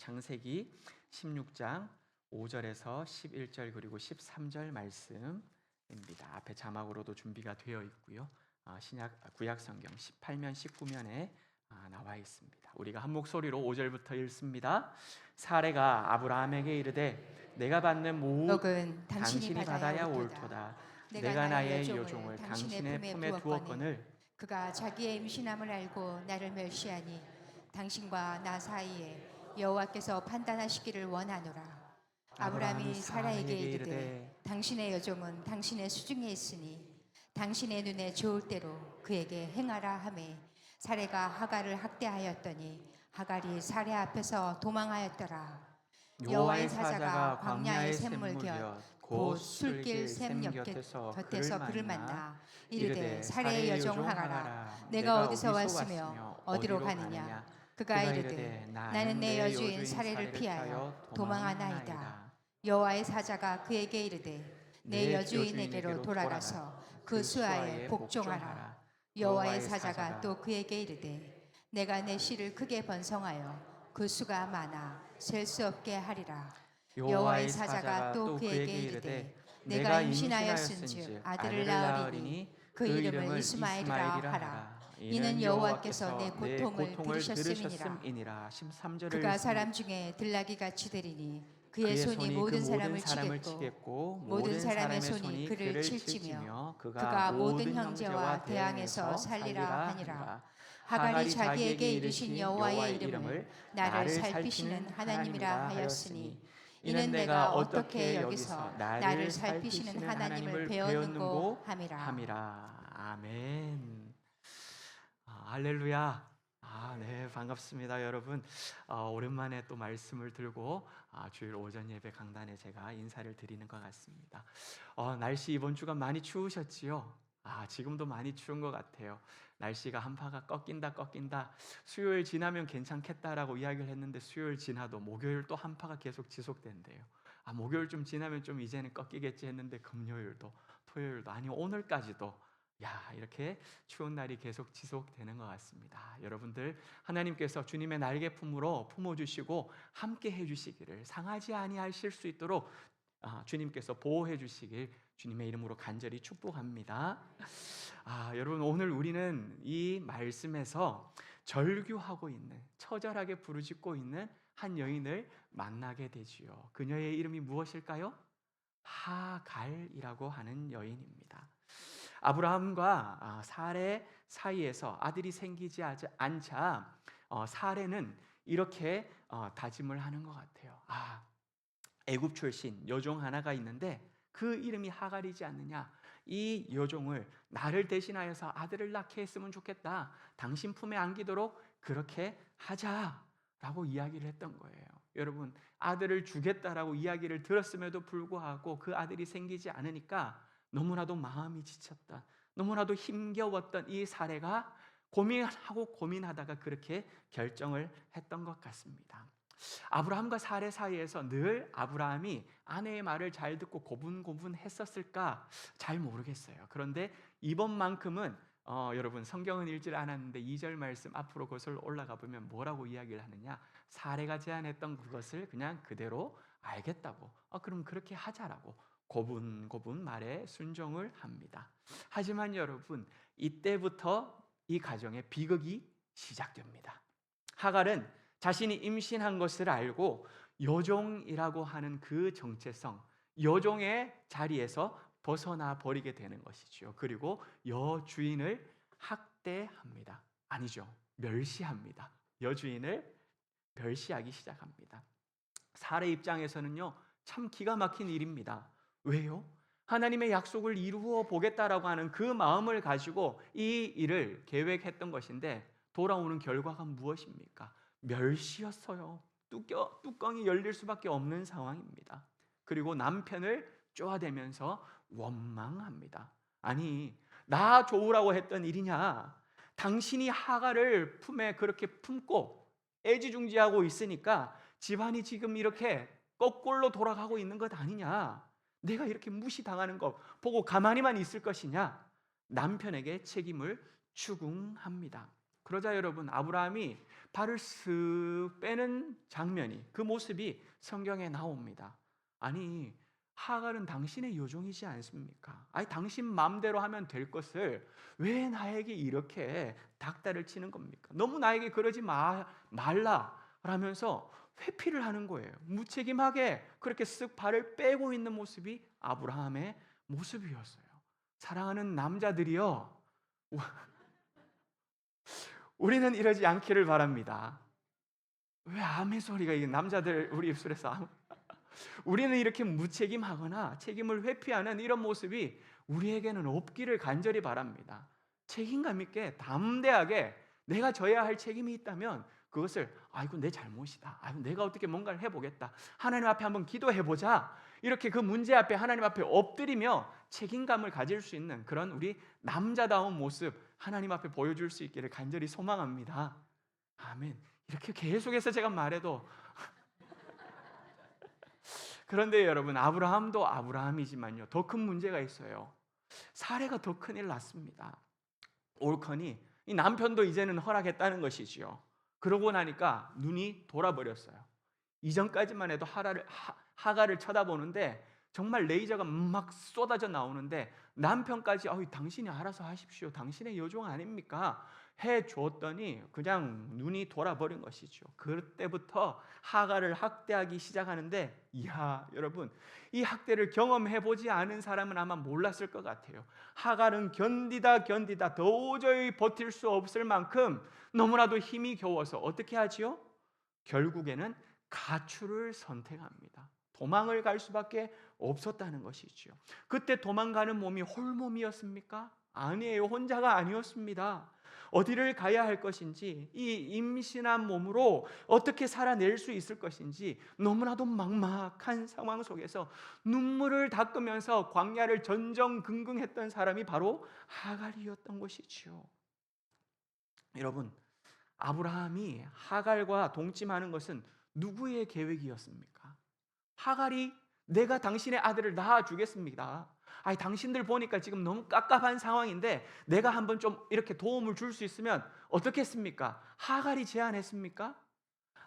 창세기 16장 5절에서 11절 그리고 13절 말씀입니다. 앞에 자막으로도 준비가 되어 있고요. 구약 성경 18면 19면에 나와 있습니다. 우리가 한 목소리로 5절부터 읽습니다. 사레가 아브라함에게 이르되 내가 받는 모든 당신이 받아야 옳도다. 내가 나의 여종을 당신의 품에 두었거늘 그가 자기의 임신함을 알고 나를 멸시하니 당신과 나 사이에 여호와께서 판단하시기를 원하노라. 아브라함이 사라에게 이르되 당신의 여종은 당신의 수중에 있으니 당신의 눈에 좋을 대로 그에게 행하라 하매 사레가 하갈을 학대하였더니 하갈이 사레 앞에서 도망하였더라. 여호와의 사자가 광야의 샘물 곁곧 술길 샘 옆 곁에서 그를 만나 이르되 사레의 여종 하갈아 내가 어디서 왔으며 어디로 가느냐. 그가 이르되 나는 내 여주인 사레를 피하여 도망하나이다. 여호와의 사자가 그에게 이르되 내 여주인에게로 돌아가서 그 수하에 복종하라. 여호와의 사자가 또 그에게 이르되 내가 내 씨를 크게 번성하여 그 수가 많아 셀 수 없게 하리라. 여호와의 사자가 또 그에게 이르되 내가 임신하였은즉 아들을 낳으리니 그 이름을 이스마엘이라 하라. 이는 여호와께서 내 고통을 들으셨음이니라. 13절을 그가 사람 중에 들나귀 같이 되리니 그의 손이 모든 사람을 치겠고 모든 사람의 손이 그를 칠지며 그가 모든 형제와 대항해서 살리라 하니라. 하갈이 자기에게 이르신 여호와의 이름을 나를 살피시는 하나님이라 하였으니 이는 내가 어떻게 여기서 나를 살피시는 하나님을 배웠는고 함이라. 아멘. 할렐루야. 네, 반갑습니다, 여러분. 오랜만에 또 말씀을 들고 주일 오전 예배 강단에 제가 인사를 드리는 것 같습니다. 날씨 이번 주가 많이 추우셨지요? 지금도 많이 추운 것 같아요. 날씨가 한파가 꺾인다. 수요일 지나면 괜찮겠다라고 이야기를 했는데 수요일 지나도 목요일 또 한파가 계속 지속된대요. 목요일 좀 지나면 좀 이제는 꺾이겠지 했는데 금요일도 토요일도 아니 오늘까지도 이렇게 추운 날이 계속 지속되는 것 같습니다. 여러분들 하나님께서 주님의 날개 품으로 품어주시고 함께 해주시기를 상하지 아니하실 수 있도록 주님께서 보호해 주시길 주님의 이름으로 간절히 축복합니다. 여러분 오늘 우리는 이 말씀에서 절규하고 있는 처절하게 부르짖고 있는 한 여인을 만나게 되지요. 그녀의 이름이 무엇일까요? 하갈이라고 하는 여인입니다. 아브라함과 사레 사이에서 아들이 생기지 않자 사레는 이렇게 다짐을 하는 것 같아요. 애굽 출신 여종 하나가 있는데 그 이름이 하갈이지 않느냐. 이 여종을 나를 대신하여서 아들을 낳게 했으면 좋겠다. 당신 품에 안기도록 그렇게 하자라고 이야기를 했던 거예요. 여러분 아들을 주겠다라고 이야기를 들었음에도 불구하고 그 아들이 생기지 않으니까 너무나도 마음이 지쳤다. 너무나도 힘겨웠던 이 사례가 고민하다가 그렇게 결정을 했던 것 같습니다. 아브라함과 사레 사이에서 늘 아브라함이 아내의 말을 잘 듣고 고분고분했었을까 잘 모르겠어요. 그런데 이번만큼은 여러분 성경은 읽질 않았는데 2절 말씀 앞으로 그것을 올라가 보면 뭐라고 이야기를 하느냐. 사레가 제안했던 그것을 그냥 그대로 알겠다고 그럼 그렇게 하자라고 고분고분 말에 순종을 합니다. 하지만 여러분 이때부터 이 가정의 비극이 시작됩니다. 하갈은 자신이 임신한 것을 알고 여종이라고 하는 그 정체성, 여종의 자리에서 벗어나 버리게 되는 것이죠. 그리고 여주인을 학대합니다. 아니죠, 멸시합니다. 여주인을 멸시하기 시작합니다. 사례 입장에서는요 참 기가 막힌 일입니다. 왜요? 하나님의 약속을 이루어 보겠다라고 하는 그 마음을 가지고 이 일을 계획했던 것인데 돌아오는 결과가 무엇입니까? 멸시였어요. 뚜껑이 열릴 수밖에 없는 상황입니다. 그리고 남편을 쪼아대면서 원망합니다. 아니 나 좋으라고 했던 일이냐. 당신이 하갈을 품에 그렇게 품고 애지중지하고 있으니까 집안이 지금 이렇게 거꾸로 돌아가고 있는 것 아니냐. 내가 이렇게 무시당하는 거 보고 가만히만 있을 것이냐. 남편에게 책임을 추궁합니다. 그러자 여러분, 아브라함이 발을 쓱 빼는 장면이, 그 모습이 성경에 나옵니다. 아니, 하갈은 당신의 여종이지 않습니까? 아니, 당신 마음대로 하면 될 것을 왜 나에게 이렇게 닥달을 치는 겁니까? 너무 나에게 그러지 말라 라면서 회피를 하는 거예요. 무책임하게 그렇게 쓱 발을 빼고 있는 모습이 아브라함의 모습이었어요. 사랑하는 남자들이여, 우리는 이러지 않기를 바랍니다. 왜 아멘 소리가, 이게 남자들 우리 입술에서 우리는 이렇게 무책임하거나 책임을 회피하는 이런 모습이 우리에게는 없기를 간절히 바랍니다. 책임감 있게 담대하게 내가 져야 할 책임이 있다면 그것을 아이고 내 잘못이다, 아이고 내가 어떻게 뭔가를 해보겠다, 하나님 앞에 한번 기도해보자, 이렇게 그 문제 앞에 하나님 앞에 엎드리며 책임감을 가질 수 있는 그런 우리 남자다운 모습 하나님 앞에 보여줄 수 있기를 간절히 소망합니다. 아멘. 이렇게 계속해서 제가 말해도 그런데 여러분, 아브라함도 아브라함이지만요, 더 큰 문제가 있어요. 사례가 더 큰일 났습니다. 올커니 이 남편도 이제는 허락했다는 것이지요. 그러고 나니까 눈이 돌아버렸어요. 이전까지만 해도 하갈을 쳐다보는데 정말 레이저가 막 쏟아져 나오는데 남편까지 당신이 알아서 하십시오, 당신의 여종 아닙니까? 해줬더니 그냥 눈이 돌아버린 것이죠. 그때부터 하갈을 학대하기 시작하는데, 이야 여러분, 이 학대를 경험해보지 않은 사람은 아마 몰랐을 것 같아요. 하갈은 견디다 도저히 버틸 수 없을 만큼 너무나도 힘이 겨워서 어떻게 하지요? 결국에는 가출을 선택합니다. 도망을 갈 수밖에 없었다는 것이죠. 그때 도망가는 몸이 홀몸이었습니까? 아니에요. 혼자가 아니었습니다. 어디를 가야 할 것인지, 이 임신한 몸으로 어떻게 살아낼 수 있을 것인지 너무나도 막막한 상황 속에서 눈물을 닦으면서 광야를 전전긍긍했던 사람이 바로 하갈이었던 것이지요. 여러분, 아브라함이 하갈과 동침하는 것은 누구의 계획이었습니까? 하갈이 내가 당신의 아들을 낳아주겠습니다, 아니 당신들 보니까 지금 너무 깝깝한 상황인데 내가 한번 좀 이렇게 도움을 줄 수 있으면 어떻겠습니까? 하갈이 제안했습니까?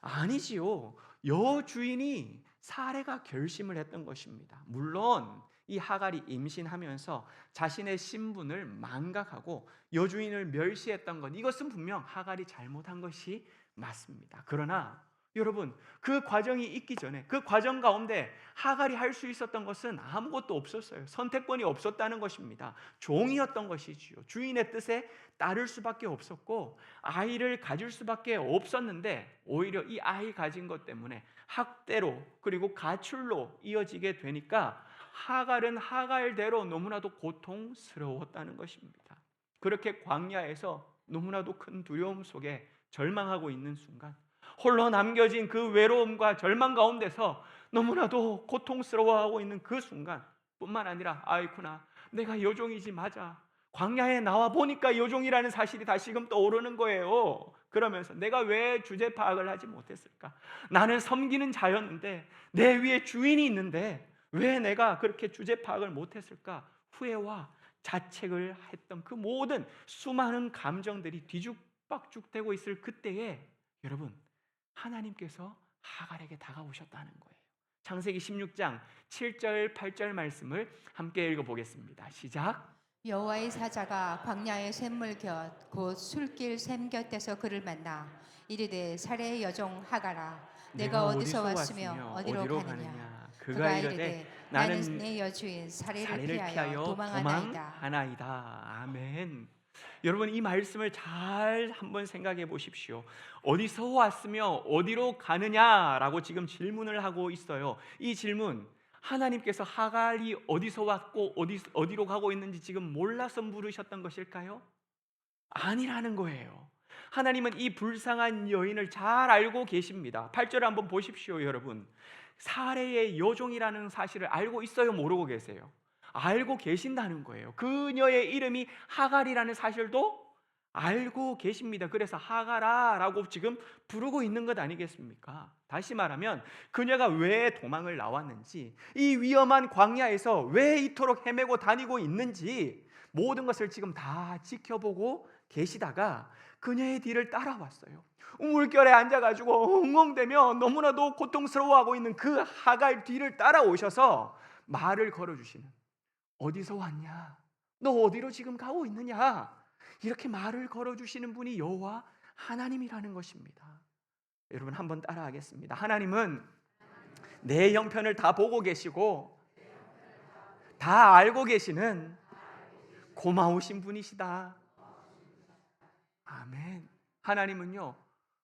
아니지요. 여주인이 사례가 결심을 했던 것입니다. 물론 이 하갈이 임신하면서 자신의 신분을 망각하고 여주인을 멸시했던 것, 이것은 분명 하갈이 잘못한 것이 맞습니다. 그러나 여러분, 그 과정이 있기 전에, 그 과정 가운데 하갈이 할 수 있었던 것은 아무것도 없었어요. 선택권이 없었다는 것입니다. 종이었던 것이지요. 주인의 뜻에 따를 수밖에 없었고 아이를 가질 수밖에 없었는데, 오히려 이 아이 가진 것 때문에 학대로 그리고 가출로 이어지게 되니까 하갈은 하갈대로 너무나도 고통스러웠다는 것입니다. 그렇게 광야에서 너무나도 큰 두려움 속에 절망하고 있는 순간, 홀로 남겨진 그 외로움과 절망 가운데서 너무나도 고통스러워하고 있는 그 순간 뿐만 아니라, 아이쿠나 내가 여종이지, 맞아, 광야에 나와 보니까 여종이라는 사실이 다시금 떠오르는 거예요. 그러면서 내가 왜 주제 파악을 하지 못했을까? 나는 섬기는 자였는데, 내 위에 주인이 있는데 왜 내가 그렇게 주제 파악을 못했을까? 후회와 자책을 했던 그 모든 수많은 감정들이 뒤죽박죽되고 있을 그때에 여러분, 하나님께서 하갈에게 다가오셨다는 거예요. 창세기 16장 7절 8절 말씀을 함께 읽어보겠습니다. 시작. 여호와의 사자가 광야의 샘물 곁 곧 술길 샘 곁에서 그를 만나 이르되 사레의 여종 하갈아, 내가 어디서 왔으며 어디로 가느냐? 그가 이르되 나는 내 여주인 사레를 피하여 도망하나이다. 아멘. 여러분, 이 말씀을 잘 한번 생각해 보십시오. 어디서 왔으며 어디로 가느냐라고 지금 질문을 하고 있어요. 이 질문, 하나님께서 하갈이 어디서 왔고 어디로 가고 있는지 지금 몰라서 물으셨던 것일까요? 아니라는 거예요. 하나님은 이 불쌍한 여인을 잘 알고 계십니다. 8절을 한번 보십시오. 여러분, 사레의 여종이라는 사실을 알고 있어요? 모르고 계세요? 알고 계신다는 거예요. 그녀의 이름이 하갈이라는 사실도 알고 계십니다. 그래서 하갈아라고 지금 부르고 있는 것 아니겠습니까? 다시 말하면 그녀가 왜 도망을 나왔는지, 이 위험한 광야에서 왜 이토록 헤매고 다니고 있는지 모든 것을 지금 다 지켜보고 계시다가 그녀의 뒤를 따라왔어요. 우물결에 앉아가지고 엉엉대며 너무나도 고통스러워하고 있는 그 하갈 뒤를 따라오셔서 말을 걸어주시는, 어디서 왔냐? 너 어디로 지금 가고 있느냐? 이렇게 말을 걸어주시는 분이 여호와 하나님이라는 것입니다. 여러분 한번 따라하겠습니다. 하나님은 내 형편을 다 보고 계시고 다 알고 계시는 고마우신 분이시다. 아멘. 하나님은요,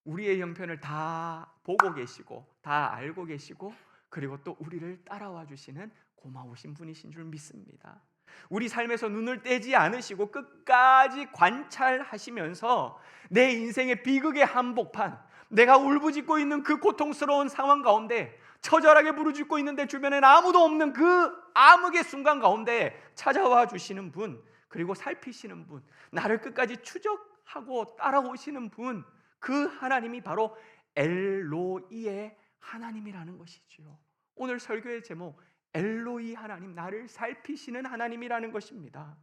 우리의 형편을 다 보고 계시고 다 알고 계시고 그리고 또 우리를 따라와 주시는 고마우신 분이신 줄 믿습니다. 우리 삶에서 눈을 떼지 않으시고 끝까지 관찰하시면서 내 인생의 비극의 한복판, 내가 울부짖고 있는 그 고통스러운 상황 가운데, 처절하게 부르짖고 있는데 주변엔 아무도 없는 그 암흑의 순간 가운데 찾아와 주시는 분, 그리고 살피시는 분, 나를 끝까지 추적하고 따라오시는 분, 그 하나님이 바로 엘로이의 하나님이라는 것이지요. 오늘 설교의 제목, 엘로이 하나님, 나를 살피시는 하나님이라는 것입니다.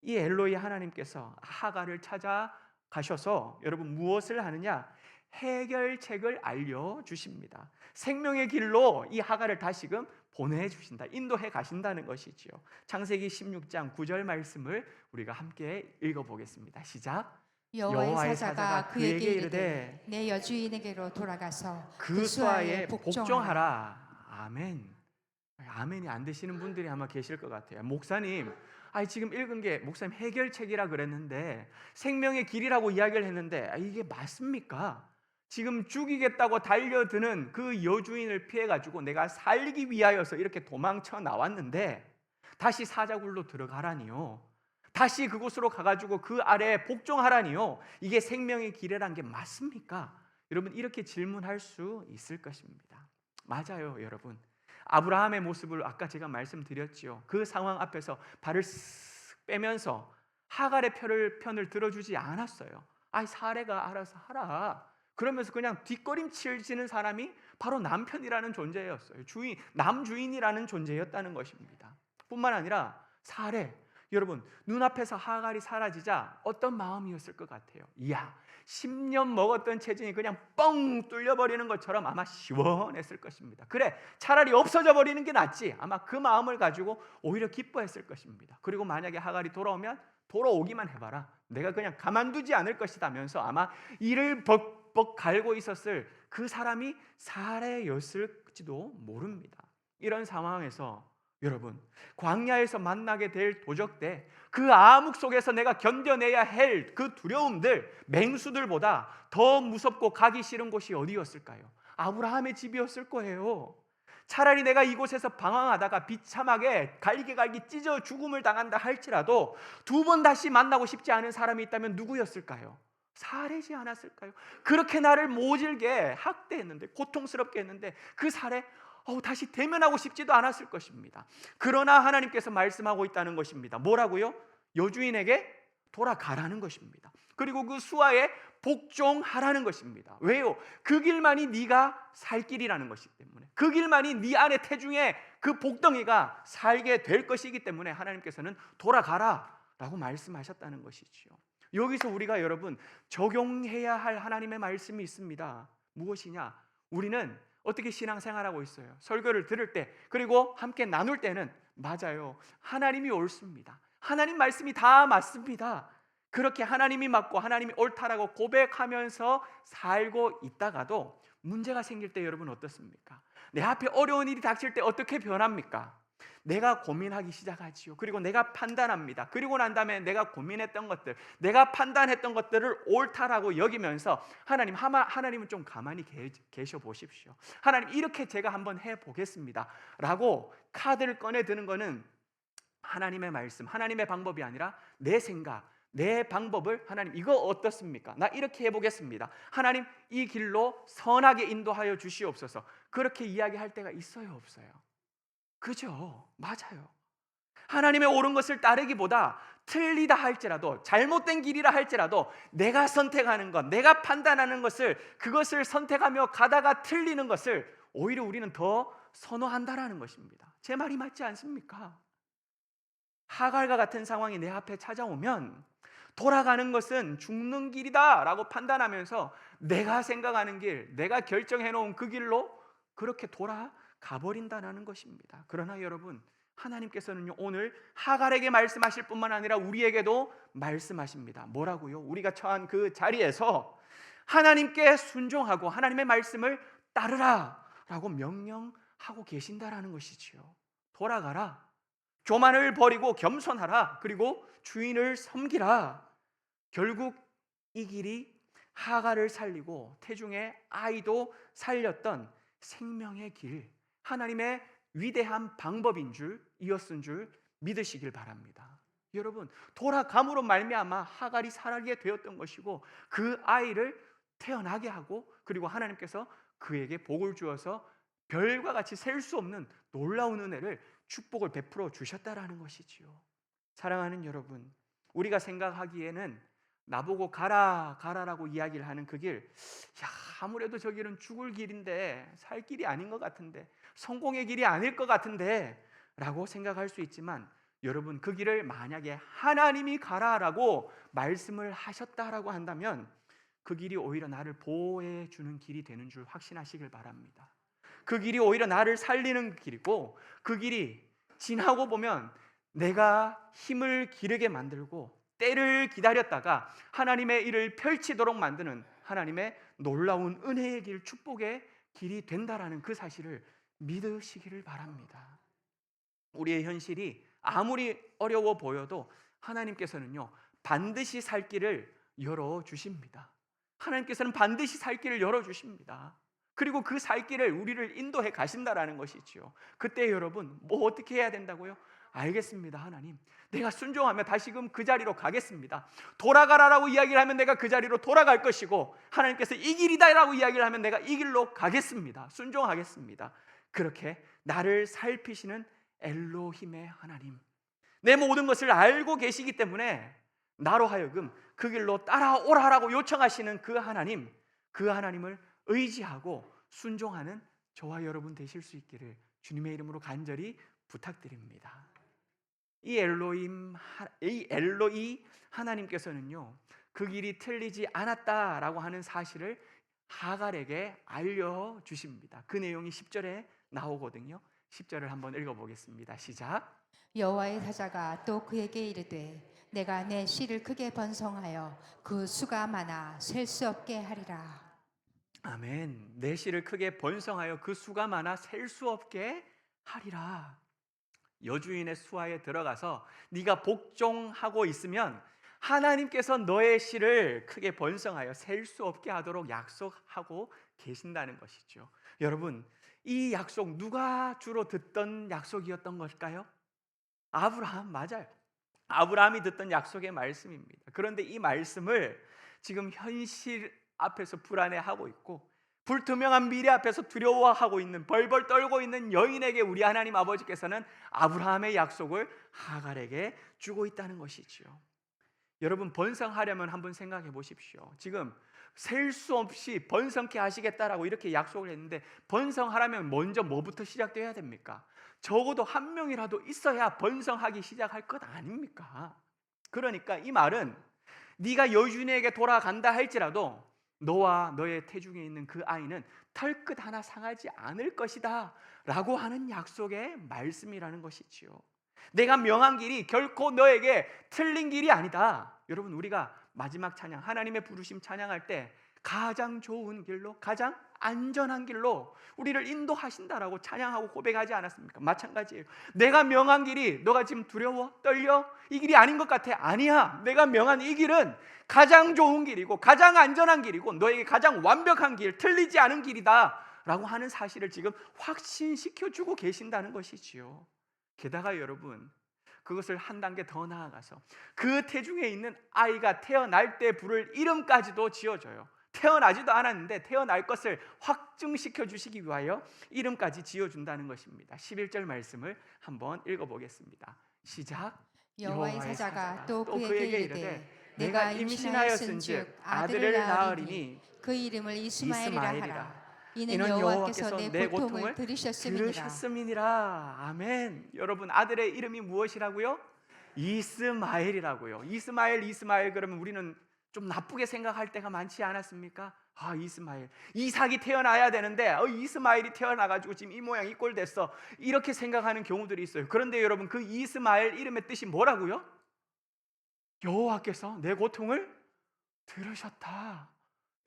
이 엘로이 하나님께서 하갈을 찾아가셔서 여러분 무엇을 하느냐? 해결책을 알려주십니다. 생명의 길로 이 하갈을 다시금 보내주신다, 인도해 가신다는 것이지요. 창세기 16장 9절 말씀을 우리가 함께 읽어보겠습니다. 시작. 여호와의 사자가 그에게 이르되 내 여주인에게로 돌아가서 그 수하에 복종하라. 아멘. 아멘이 안 되시는 분들이 아마 계실 것 같아요. 목사님, 지금 읽은 게 목사님 해결책이라 그랬는데 생명의 길이라고 이야기를 했는데 이게 맞습니까? 지금 죽이겠다고 달려드는 그 여주인을 피해가지고 내가 살기 위하여서 이렇게 도망쳐 나왔는데 다시 사자굴로 들어가라니요, 다시 그곳으로 가가지고 그 아래에 복종하라니요, 이게 생명의 길이란 게 맞습니까? 여러분 이렇게 질문할 수 있을 것입니다. 맞아요 여러분. 아브라함의 모습을 아까 제가 말씀드렸지요. 그 상황 앞에서 발을 쓱 빼면서 하갈의 편을 들어주지 않았어요. 사레가 알아서 하라, 그러면서 그냥 뒷걸음치는 사람이 바로 남편이라는 존재였어요. 남주인이라는 존재였다는 것입니다. 뿐만 아니라 사레, 여러분 눈앞에서 하갈이 사라지자 어떤 마음이었을 것 같아요? 이야, 10년 먹었던 체중이 그냥 뻥 뚫려버리는 것처럼 아마 시원했을 것입니다. 그래, 차라리 없어져 버리는 게 낫지, 아마 그 마음을 가지고 오히려 기뻐했을 것입니다. 그리고 만약에 하갈이 돌아오면 돌아오기만 해봐라, 내가 그냥 가만두지 않을 것이다면서 아마 이를 벅벅 갈고 있었을 그 사람이 사레였을지도 모릅니다. 이런 상황에서 여러분, 광야에서 만나게 될 도적대, 그 암흑 속에서 내가 견뎌내야 할 그 두려움들, 맹수들보다 더 무섭고 가기 싫은 곳이 어디였을까요? 아브라함의 집이었을 거예요. 차라리 내가 이곳에서 방황하다가 비참하게 갈기갈기 찢어 죽음을 당한다 할지라도 두 번 다시 만나고 싶지 않은 사람이 있다면 누구였을까요? 사레지 않았을까요? 그렇게 나를 모질게 학대했는데, 고통스럽게 했는데 그 사레 다시 대면하고 싶지도 않았을 것입니다. 그러나 하나님께서 말씀하고 있다는 것입니다. 뭐라고요? 여주인에게 돌아가라는 것입니다. 그리고 그 수하에 복종하라는 것입니다. 왜요? 그 길만이 네가 살 길이라는 것이기 때문에, 그 길만이 네 안에 태중에 그 복덩이가 살게 될 것이기 때문에 하나님께서는 돌아가라 라고 말씀하셨다는 것이지요. 여기서 우리가 여러분 적용해야 할 하나님의 말씀이 있습니다. 무엇이냐? 우리는 어떻게 신앙생활하고 있어요? 설교를 들을 때, 그리고 함께 나눌 때는 맞아요, 하나님이 옳습니다, 하나님 말씀이 다 맞습니다. 그렇게 하나님이 맞고 하나님이 옳다라고 고백하면서 살고 있다가도 문제가 생길 때 여러분 어떻습니까? 내 앞에 어려운 일이 닥칠 때 어떻게 변합니까? 내가 고민하기 시작하지요. 그리고 내가 판단합니다. 그리고 난 다음에 내가 고민했던 것들, 내가 판단했던 것들을 옳다라고 여기면서 하나님은 좀 가만히 계셔 보십시오, 하나님 이렇게 제가 한번 해보겠습니다 라고 카드를 꺼내 드는 거는 하나님의 말씀, 하나님의 방법이 아니라 내 생각, 내 방법을 하나님 이거 어떻습니까? 나 이렇게 해보겠습니다, 하나님 이 길로 선하게 인도하여 주시옵소서, 그렇게 이야기할 때가 있어요, 없어요? 그죠? 맞아요. 하나님의 옳은 것을 따르기보다 틀리다 할지라도, 잘못된 길이라 할지라도 내가 선택하는 것, 내가 판단하는 것을, 그것을 선택하며 가다가 틀리는 것을 오히려 우리는 더 선호한다라는 것입니다. 제 말이 맞지 않습니까? 하갈과 같은 상황이 내 앞에 찾아오면 돌아가는 것은 죽는 길이다 라고 판단하면서 내가 생각하는 길, 내가 결정해 놓은 그 길로 그렇게 돌아가 버린다는 것입니다. 그러나 여러분, 하나님께서는요, 오늘 하갈에게 말씀하실 뿐만 아니라 우리에게도 말씀하십니다. 뭐라고요? 우리가 처한 그 자리에서 하나님께 순종하고 하나님의 말씀을 따르라 라고 명령하고 계신다라는 것이지요. 돌아가라, 교만을 버리고 겸손하라, 그리고 주인을 섬기라. 결국 이 길이 하갈을 살리고 태중의 아이도 살렸던 생명의 길, 하나님의 위대한 방법인 줄, 이었은 줄 믿으시길 바랍니다. 여러분, 돌아감으로 말미암아 하갈이 살게 되었던 것이고 그 아이를 태어나게 하고 그리고 하나님께서 그에게 복을 주어서 별과 같이 셀 수 없는 놀라운 은혜를, 축복을 베풀어 주셨다라는 것이지요. 사랑하는 여러분, 우리가 생각하기에는 나보고 가라 가라라고 이야기를 하는 그 길, 아무래도 저 길은 죽을 길인데, 살 길이 아닌 것 같은데, 성공의 길이 아닐 것 같은데 라고 생각할 수 있지만, 여러분, 그 길을 만약에 하나님이 가라라고 말씀을 하셨다라고 한다면 그 길이 오히려 나를 보호해 주는 길이 되는 줄 확신하시길 바랍니다. 그 길이 오히려 나를 살리는 길이고, 그 길이 지나고 보면 내가 힘을 기르게 만들고 때를 기다렸다가 하나님의 일을 펼치도록 만드는 하나님의 놀라운 은혜의 길, 축복의 길이 된다라는 그 사실을 믿으시기를 바랍니다. 우리의 현실이 아무리 어려워 보여도 하나님께서는요, 반드시 살 길을 열어주십니다. 하나님께서는 반드시 살 길을 열어주십니다. 그리고 그 살 길을 우리를 인도해 가신다라는 것이지요. 그때 여러분, 뭐 어떻게 해야 된다고요? 알겠습니다, 하나님. 내가 순종하면 다시금 그 자리로 가겠습니다. 돌아가라라고 이야기를 하면 내가 그 자리로 돌아갈 것이고, 하나님께서 이 길이다라고 이야기를 하면 내가 이 길로 가겠습니다. 순종하겠습니다. 그렇게 나를 살피시는 엘로힘의 하나님, 내 모든 것을 알고 계시기 때문에 나로 하여금 그 길로 따라오라라고 요청하시는 그 하나님, 그 하나님을 의지하고 순종하는 저와 여러분 되실 수 있기를 주님의 이름으로 간절히 부탁드립니다. 이 엘로이 하나님께서는요, 그 길이 틀리지 않았다라고 하는 사실을 하갈에게 알려주십니다. 그 내용이 10절에 나오거든요. 10절을 한번 읽어보겠습니다. 시작. 여호와의 사자가 또 그에게 이르되 내가 내 씨를 크게 번성하여 그 수가 많아 셀 수 없게 하리라. 아멘. 내 씨를 크게 번성하여 그 수가 많아 셀 수 없게 하리라. 여주인의 수하에 들어가서 네가 복종하고 있으면 하나님께서 너의 씨를 크게 번성하여 셀 수 없게 하도록 약속하고 계신다는 것이죠. 여러분, 이 약속 누가 주로 듣던 약속이었던 걸까요? 아브라함, 맞아요. 아브라함이 듣던 약속의 말씀입니다. 그런데 이 말씀을 지금 현실 앞에서 불안해하고 있고 불투명한 미래 앞에서 두려워하고 있는, 벌벌 떨고 있는 여인에게 우리 하나님 아버지께서는 아브라함의 약속을 하갈에게 주고 있다는 것이지요. 여러분, 번성하려면 한번 생각해 보십시오. 지금 셀 수 없이 번성케 하시겠다라고 이렇게 약속을 했는데, 번성하려면 먼저 뭐부터 시작돼야 됩니까? 적어도 한 명이라도 있어야 번성하기 시작할 것 아닙니까? 그러니까 이 말은 네가 여주인에게 돌아간다 할지라도 너와 너의 태중에 있는 그 아이는 털끝 하나 상하지 않을 것이다 라고 하는 약속의 말씀이라는 것이지요. 내가 명한 길이 결코 너에게 틀린 길이 아니다. 여러분, 우리가 마지막 찬양, 하나님의 부르심 찬양할 때 가장 좋은 길로, 가장 안전한 길로 우리를 인도하신다라고 찬양하고 고백하지 않았습니까? 마찬가지예요. 내가 명한 길이 너가 지금 두려워? 떨려? 이 길이 아닌 것 같아? 아니야. 내가 명한 이 길은 가장 좋은 길이고 가장 안전한 길이고 너에게 가장 완벽한 길, 틀리지 않은 길이다 라고 하는 사실을 지금 확신시켜주고 계신다는 것이지요. 게다가 여러분, 그것을 한 단계 더 나아가서 그 태중에 있는 아이가 태어날 때 부를 이름까지도 지어줘요. 태어나지도 않았는데 태어날 것을 확증시켜 주시기 위하여 이름까지 지어준다는 것입니다. 11절 말씀을 한번 읽어보겠습니다. 시작. 여호와의 사자가 또 그에게 그에게 이르되 이르되 내가 임신하였은즉 아들을 낳으리니 그 이름을 이스마엘이라 하라. 이는 이는 여호와께서 내 고통을 들으셨음이니라. 들으셨음이니라. 아멘. 여러분, 아들의 이름이 무엇이라고요? 이스마엘이라고요. 이스마엘 그러면 우리는 좀 나쁘게 생각할 때가 많지 않았습니까? 아, 이스마엘, 이삭이 태어나야 되는데 이스마엘이 태어나가지고 지금 이 모양 이 꼴 됐어, 이렇게 생각하는 경우들이 있어요. 그런데 여러분, 그 이스마엘 이름의 뜻이 뭐라고요? 여호와께서 내 고통을 들으셨다.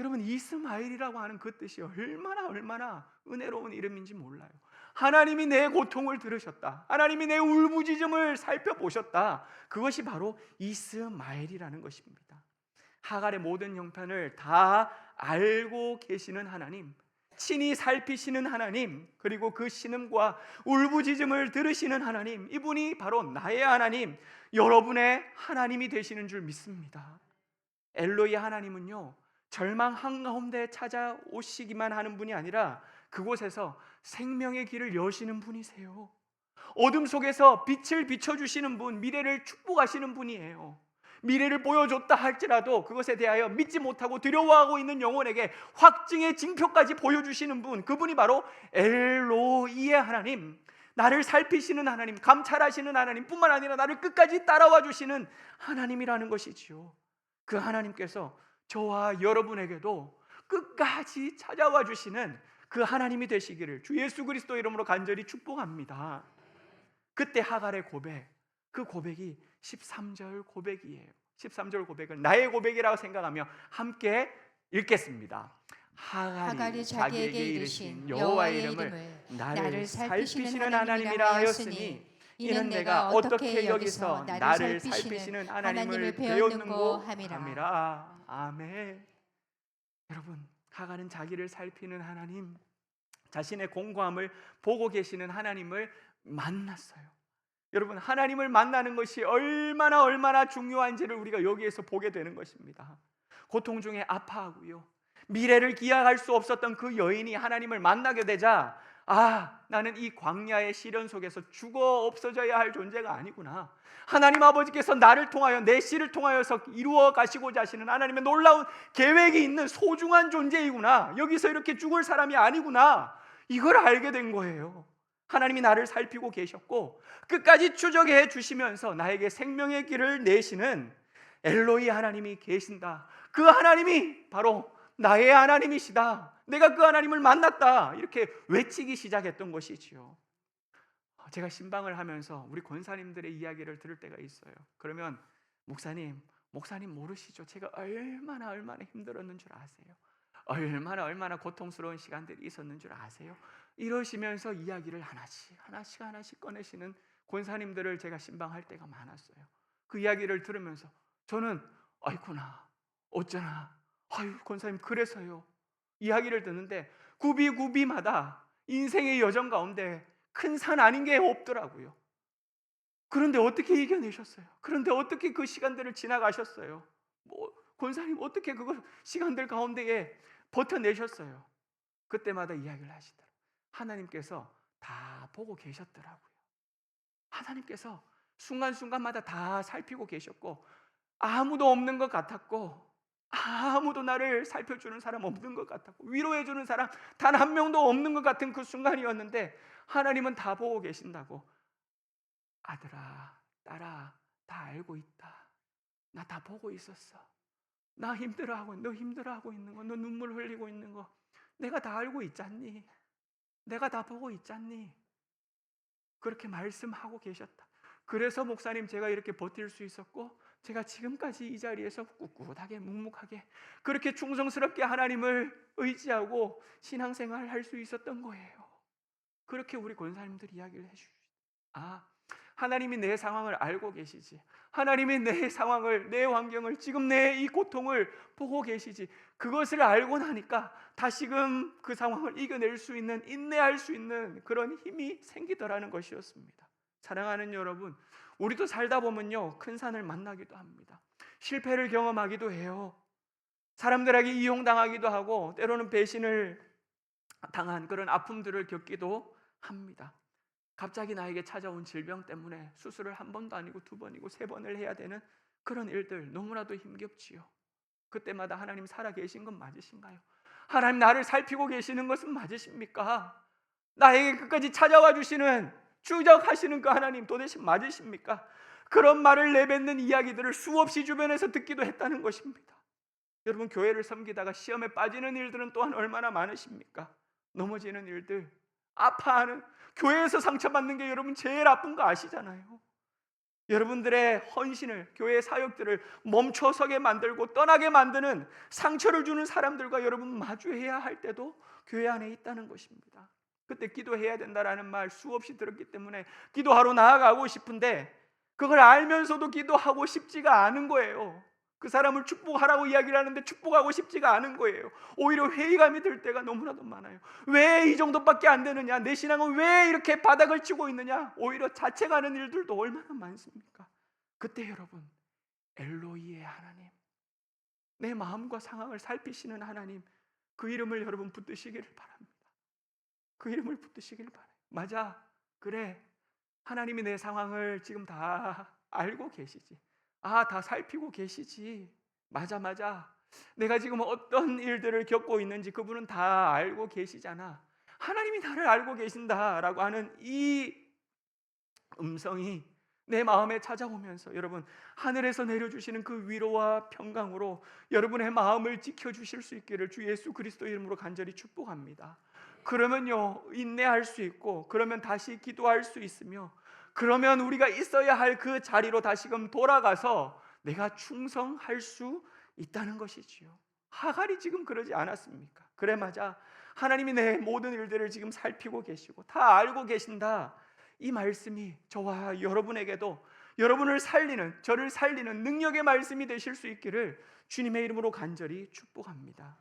여러분, 이스마엘이라고 하는 그 뜻이 얼마나 은혜로운 이름인지 몰라요. 하나님이 내 고통을 들으셨다. 하나님이 내 울부짖음을 살펴보셨다. 그것이 바로 이스마엘이라는 것입니다. 하갈의 모든 형편을 다 알고 계시는 하나님, 친히 살피시는 하나님, 그리고 그 신음과 울부짖음을 들으시는 하나님, 이분이 바로 나의 하나님, 여러분의 하나님이 되시는 줄 믿습니다. 엘로이 하나님은요, 절망 한가운데 찾아오시기만 하는 분이 아니라 그곳에서 생명의 길을 여시는 분이세요. 어둠 속에서 빛을 비춰주시는 분, 미래를 축복하시는 분이에요. 미래를 보여줬다 할지라도 그것에 대하여 믿지 못하고 두려워하고 있는 영혼에게 확증의 징표까지 보여주시는 분, 그분이 바로 엘로이의 하나님, 나를 살피시는 하나님, 감찰하시는 하나님 뿐만 아니라 나를 끝까지 따라와 주시는 하나님이라는 것이지요. 그 하나님께서 저와 여러분에게도 끝까지 찾아와 주시는 그 하나님이 되시기를 주 예수 그리스도 이름으로 간절히 축복합니다. 그때 하갈의 고백, 그 고백이 13절 고백이에요. 13절 고백을 나의 고백이라고 생각하며 함께 읽겠습니다. 하갈이 자기에게 이르신 여호와의 이름을 나를 살피시는 하나님이라 하였으니 이는 내가 어떻게 여기서 나를 살피시는 하나님을 배웠는고 함이라. 아멘. 여러분, 하갈은 자기를 살피는 하나님, 자신의 공고함을 보고 계시는 하나님을 만났어요. 여러분, 하나님을 만나는 것이 얼마나 중요한지를 우리가 여기에서 보게 되는 것입니다. 고통 중에 아파하고요, 미래를 기약할 수 없었던 그 여인이 하나님을 만나게 되자, 나는 이 광야의 시련 속에서 죽어 없어져야 할 존재가 아니구나. 하나님 아버지께서 나를 통하여, 내 씨를 통하여서 이루어 가시고자 하시는 하나님의 놀라운 계획이 있는 소중한 존재이구나. 여기서 이렇게 죽을 사람이 아니구나. 이걸 알게 된 거예요. 하나님이 나를 살피고 계셨고 끝까지 추적해 주시면서 나에게 생명의 길을 내시는 엘로이 하나님이 계신다. 그 하나님이 바로 나의 하나님이시다. 내가 그 하나님을 만났다. 이렇게 외치기 시작했던 것이지요. 제가 신방을 하면서 우리 권사님들의 이야기를 들을 때가 있어요. 그러면 목사님 모르시죠? 제가 얼마나 힘들었는 줄 아세요? 얼마나 고통스러운 시간들이 있었는 줄 아세요? 이러시면서 이야기를 하나씩 꺼내시는 권사님들을 제가 신방할 때가 많았어요. 그 이야기를 들으면서 저는 아이구나, 어쩌나, 권사님 그래서요. 이야기를 듣는데 구비마다 인생의 여정 가운데 큰 산 아닌 게 없더라고요. 그런데 어떻게 이겨내셨어요? 그런데 어떻게 그 시간들을 지나가셨어요? 권사님 어떻게 그 시간들 가운데에 버텨내셨어요? 그때마다 이야기를 하시더라고요. 하나님께서 다 보고 계셨더라고요. 하나님께서 순간순간마다 다 살피고 계셨고 아무도 없는 것 같았고 아무도 나를 살펴주는 사람 없는 것 같았고 위로해주는 사람 단 한 명도 없는 것 같은 그 순간이었는데 하나님은 다 보고 계신다고. 아들아, 딸아, 다 알고 있다. 나 다 보고 있었어. 나 너 힘들어하고 있는 거, 너 눈물 흘리고 있는 거 내가 다 알고 있잖니. 내가 다 보고 있잖니. 그렇게 말씀하고 계셨다. 그래서 목사님 제가 이렇게 버틸 수 있었고 제가 지금까지 이 자리에서 꿋꿋하게 묵묵하게 그렇게 충성스럽게 하나님을 의지하고 신앙생활을 할 수 있었던 거예요. 그렇게 우리 권사님들 이야기를 해주시죠. 하나님이 내 상황을 알고 계시지. 하나님이 내 상황을, 내 환경을, 지금 내 이 고통을 보고 계시지. 그것을 알고 나니까 다시금 그 상황을 이겨낼 수 있는, 인내할 수 있는 그런 힘이 생기더라는 것이었습니다. 사랑하는 여러분, 우리도 살다 보면요 큰 산을 만나기도 합니다. 실패를 경험하기도 해요. 사람들에게 이용당하기도 하고 때로는 배신을 당한 그런 아픔들을 겪기도 합니다. 갑자기 나에게 찾아온 질병 때문에 수술을 한 번도 아니고 두 번이고 세 번을 해야 되는 그런 일들 너무나도 힘겹지요. 그때마다 하나님 살아계신 건 맞으신가요? 하나님 나를 살피고 계시는 것은 맞으십니까? 나에게 끝까지 찾아와 주시는, 추적하시는 그 하나님 도대체 맞으십니까? 그런 말을 내뱉는 이야기들을 수없이 주변에서 듣기도 했다는 것입니다. 여러분, 교회를 섬기다가 시험에 빠지는 일들은 또한 얼마나 많으십니까? 넘어지는 일들, 아파하는, 교회에서 상처받는 게 여러분 제일 아픈 거 아시잖아요. 여러분들의 헌신을, 교회의 사역들을 멈춰서게 만들고 떠나게 만드는, 상처를 주는 사람들과 여러분 마주해야 할 때도 교회 안에 있다는 것입니다. 그때 기도해야 된다라는 말 수없이 들었기 때문에 기도하러 나아가고 싶은데, 그걸 알면서도 기도하고 싶지가 않은 거예요. 그 사람을 축복하라고 이야기를 하는데 축복하고 싶지가 않은 거예요. 오히려 회의감이 들 때가 너무나도 많아요. 왜 이 정도밖에 안 되느냐? 내 신앙은 왜 이렇게 바닥을 치고 있느냐? 오히려 자책하는 일들도 얼마나 많습니까? 그때 여러분, 엘로이의 하나님, 내 마음과 상황을 살피시는 하나님, 그 이름을 여러분 붙드시기를 바랍니다. 그 이름을 붙드시기를 바라요. 맞아, 그래, 하나님이 내 상황을 지금 다 알고 계시지. 다 살피고 계시지. 맞아, 맞아. 내가 지금 어떤 일들을 겪고 있는지 그분은 다 알고 계시잖아. 하나님이 나를 알고 계신다라고 하는 이 음성이 내 마음에 찾아오면서 여러분, 하늘에서 내려주시는 그 위로와 평강으로 여러분의 마음을 지켜주실 수 있기를 주 예수 그리스도 이름으로 간절히 축복합니다. 그러면요, 인내할 수 있고, 그러면 다시 기도할 수 있으며, 그러면 우리가 있어야 할 그 자리로 다시금 돌아가서 내가 충성할 수 있다는 것이지요. 하갈이 지금 그러지 않았습니까? 그래, 맞아, 하나님이 내 모든 일들을 지금 살피고 계시고 다 알고 계신다. 이 말씀이 저와 여러분에게도 여러분을 살리는, 저를 살리는 능력의 말씀이 되실 수 있기를 주님의 이름으로 간절히 축복합니다.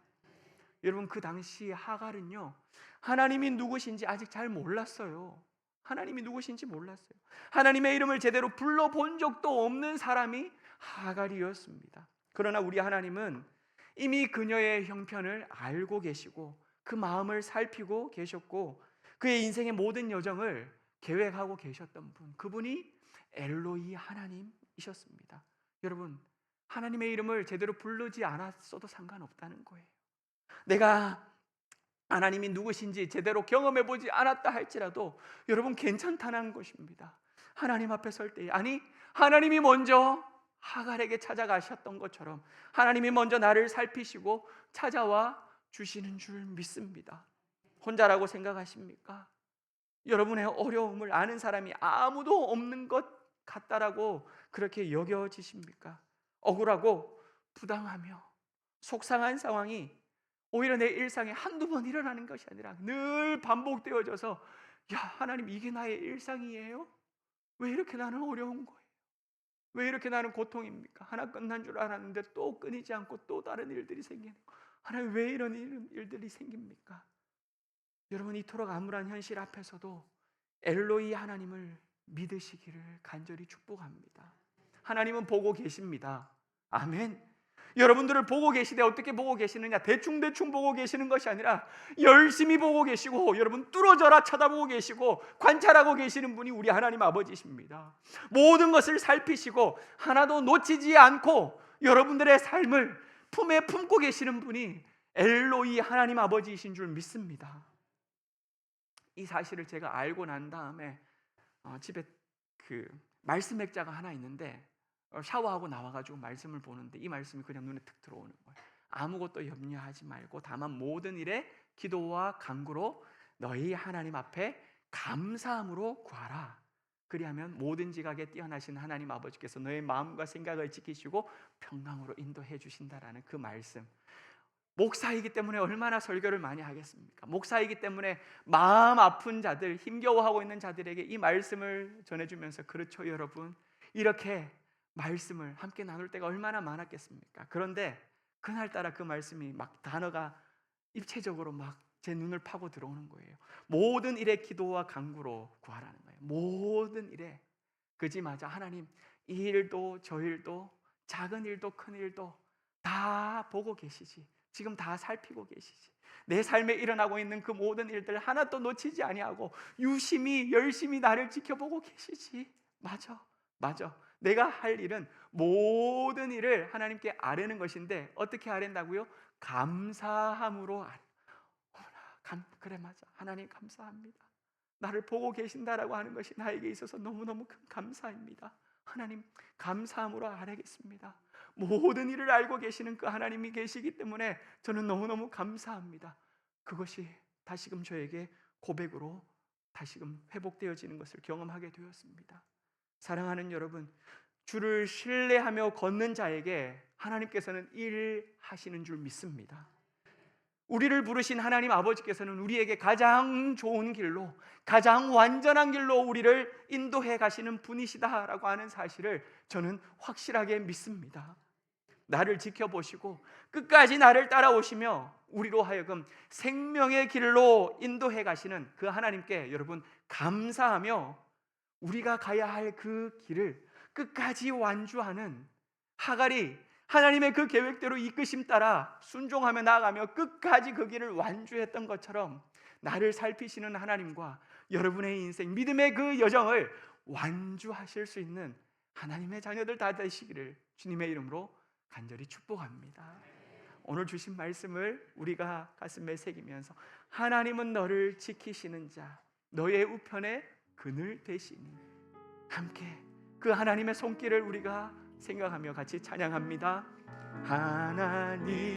여러분, 그 당시 하갈은요, 하나님이 누구신지 아직 잘 몰랐어요. 하나님이 누구신지 몰랐어요. 하나님의 이름을 제대로 불러본 적도 없는 사람이 하갈이었습니다. 그러나 우리 하나님은 이미 그녀의 형편을 알고 계시고 그 마음을 살피고 계셨고 그의 인생의 모든 여정을 계획하고 계셨던 분, 그분이 엘로이 하나님이셨습니다. 여러분, 하나님의 이름을 제대로 부르지 않았어도 상관없다는 거예요. 내가 하나님이 누구신지 제대로 경험해 보지 않았다 할지라도 여러분 괜찮다는 것입니다. 하나님 앞에 설 때, 아니, 하나님이 먼저 하갈에게 찾아가셨던 것처럼 하나님이 먼저 나를 살피시고 찾아와 주시는 줄 믿습니다. 혼자라고 생각하십니까? 여러분의 어려움을 아는 사람이 아무도 없는 것 같다라고 그렇게 여겨지십니까? 억울하고 부당하며 속상한 상황이 오히려 내 일상에 한두 번 일어나는 것이 아니라 늘 반복되어져서, 야, 하나님, 이게 나의 일상이에요? 왜 이렇게 나는 어려운 거예요? 왜 이렇게 나는 고통입니까? 하나 끝난 줄 알았는데 또 끊이지 않고 또 다른 일들이 생기는 거. 하나님, 왜 이런 일들이 생깁니까? 여러분, 이토록 암울한 현실 앞에서도 엘로이 하나님을 믿으시기를 간절히 축복합니다. 하나님은 보고 계십니다. 아멘. 여러분들을 보고 계시되 어떻게 보고 계시느냐? 대충대충 보고 계시는 것이 아니라 열심히 보고 계시고, 여러분 뚫어져라 쳐다보고 계시고 관찰하고 계시는 분이 우리 하나님 아버지십니다. 모든 것을 살피시고 하나도 놓치지 않고 여러분들의 삶을 품에 품고 계시는 분이 엘로이 하나님 아버지이신 줄 믿습니다. 이 사실을 제가 알고 난 다음에 집에 그 말씀 액자가 하나 있는데 샤워하고 나와가지고 말씀을 보는데 이 말씀이 그냥 눈에 툭 들어오는 거예요. 아무것도 염려하지 말고 다만 모든 일에 기도와 간구로 너희 하나님 앞에 감사함으로 구하라. 그리하면 모든 지각에 뛰어나신 하나님 아버지께서 너의 마음과 생각을 지키시고 평강으로 인도해 주신다라는 그 말씀. 목사이기 때문에 얼마나 설교를 많이 하겠습니까? 목사이기 때문에 마음 아픈 자들, 힘겨워하고 있는 자들에게 이 말씀을 전해주면서, 그렇죠 여러분, 이렇게 말씀을 함께 나눌 때가 얼마나 많았겠습니까? 그런데 그날따라 그 말씀이 막 단어가 입체적으로 막 제 눈을 파고 들어오는 거예요. 모든 일에 기도와 간구로 구하라는 거예요. 모든 일에. 그지, 맞아. 하나님, 이 일도 저 일도 작은 일도 큰 일도 다 보고 계시지. 지금 다 살피고 계시지. 내 삶에 일어나고 있는 그 모든 일들 하나도 놓치지 아니하고 유심히 열심히 나를 지켜보고 계시지. 맞아, 맞아. 내가 할 일은 모든 일을 하나님께 아뢰는 것인데 어떻게 아뢰는다고요? 감사함으로 아뢰. 그래, 맞아. 하나님 감사합니다. 나를 보고 계신다라고 하는 것이 나에게 있어서 너무너무 큰 감사입니다. 하나님 감사함으로 아뢰겠습니다. 모든 일을 알고 계시는 그 하나님이 계시기 때문에 저는 너무너무 감사합니다. 그것이 다시금 저에게 고백으로 다시금 회복되어지는 것을 경험하게 되었습니다. 사랑하는 여러분, 주를 신뢰하며 걷는 자에게 하나님께서는 일하시는 줄 믿습니다. 우리를 부르신 하나님 아버지께서는 우리에게 가장 좋은 길로, 가장 완전한 길로 우리를 인도해 가시는 분이시다라고 하는 사실을 저는 확실하게 믿습니다. 나를 지켜보시고 끝까지 나를 따라오시며 우리로 하여금 생명의 길로 인도해 가시는 그 하나님께 여러분 감사하며 우리가 가야 할 그 길을 끝까지 완주하는 하갈이 하나님의 그 계획대로 이끄심 따라 순종하며 나아가며 끝까지 그 길을 완주했던 것처럼 나를 살피시는 하나님과 여러분의 인생 믿음의 그 여정을 완주하실 수 있는 하나님의 자녀들 다 되시기를 주님의 이름으로 간절히 축복합니다. 오늘 주신 말씀을 우리가 가슴에 새기면서 하나님은 너를 지키시는 자, 너의 우편에 그늘 되시니, 함께 그 하나님의 손길을 우리가 생각하며 같이 찬양합니다. 하나님